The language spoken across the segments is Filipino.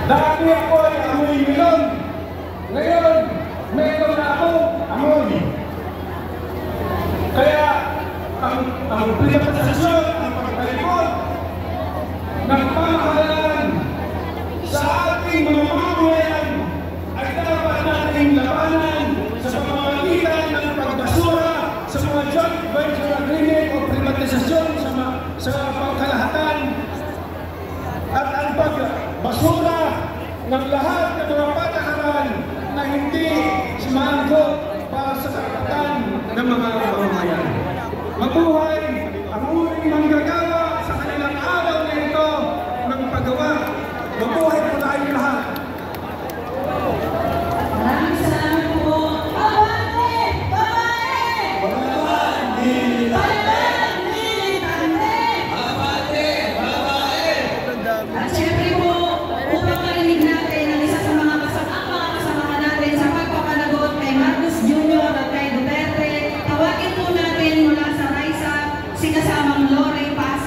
Dati ako ay amoy milon. Ngayon, meron na akong amoy. Kaya, ang privatisasyon, ang pagkalikot ng pamahalaan sa ating mga mamamayan ay dapat nating labanan sa pamamagitan ng pagbasura sa mga joint venture agreement o privatisasyon sa pangkalahatan at ang pagbasura ng lahat ng mga patakaran na hindi sumagot para sa karapatan ng mga mamamayan. Mabuhay ang uling manggagawa sa kanilang araw na ito ng paggawa. Mabuhay po tayo lahat. Maraming salamat po. Babae! Babae! At syempre po, upang marinig natin ang isa sa mga kasamahan natin sa pagpapanagot kay Marcos Jr. at kay Duterte, tawagin po natin mula sa RISA si kasamang Lore Paz.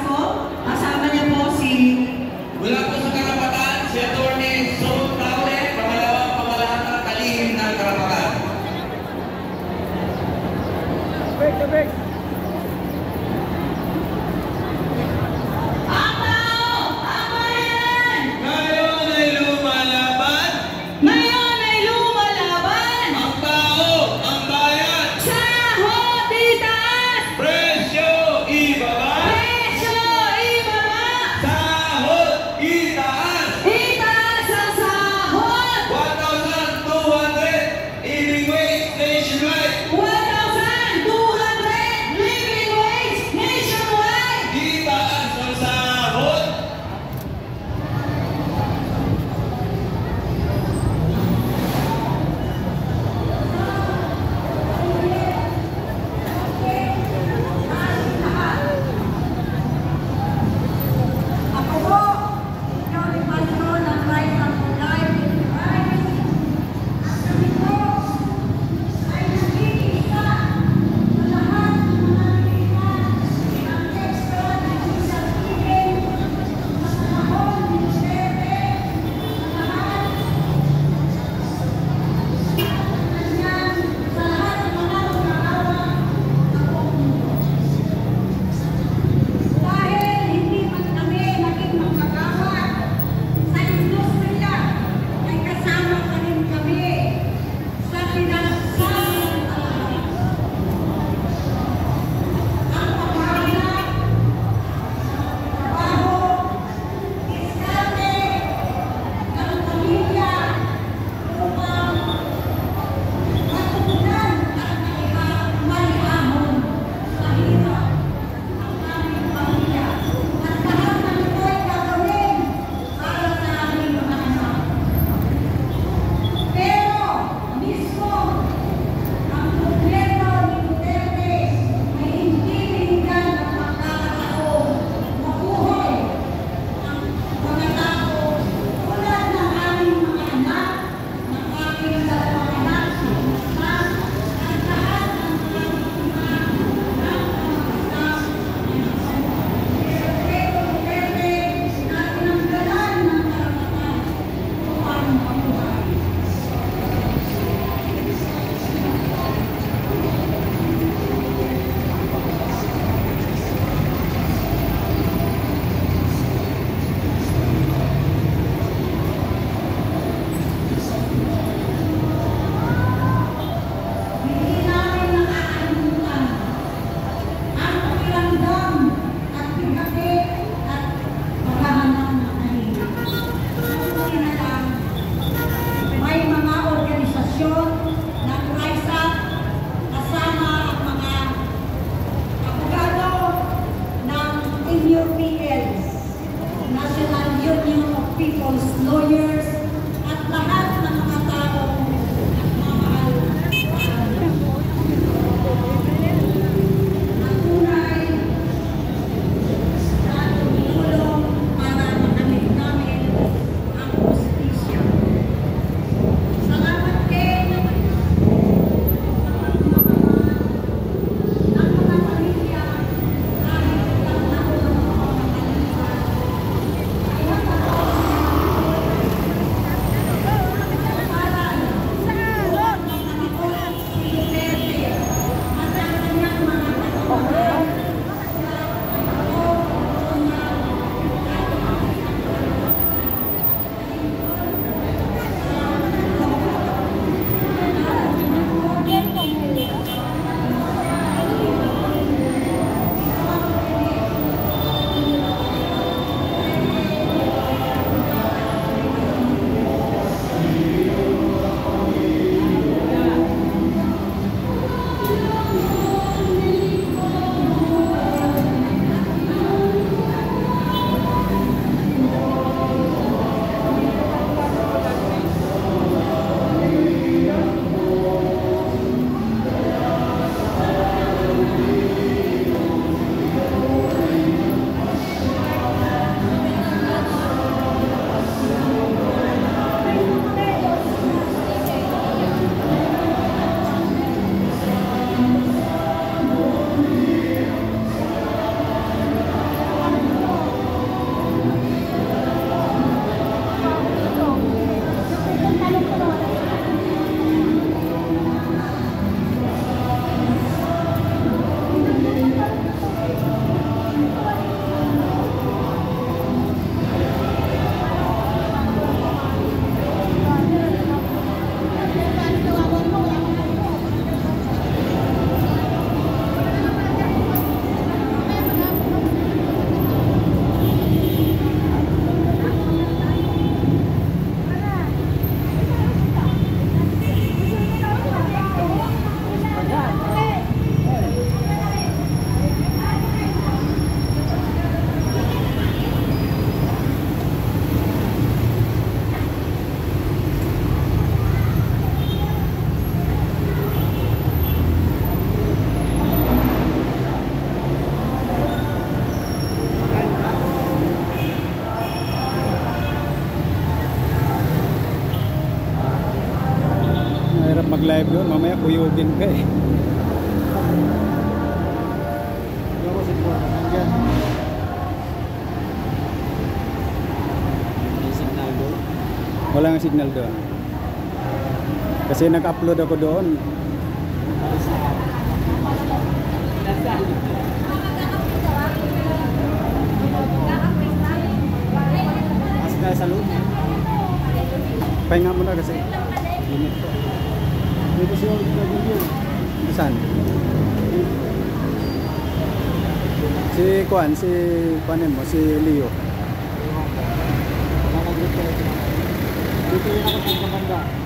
mag-live doon, mamaya kuyugin ka eh. Ako si Juan, nandyan. May signal doon. Wala nga signal doon. Kasi nag-upload ako doon. Mas tayo sa loob. Pahinga mo na kasi. Init ko. Dito siya ulit na yun. Saan? Si Juan, si panin mo, si Leo. Dito yun ako sa banda.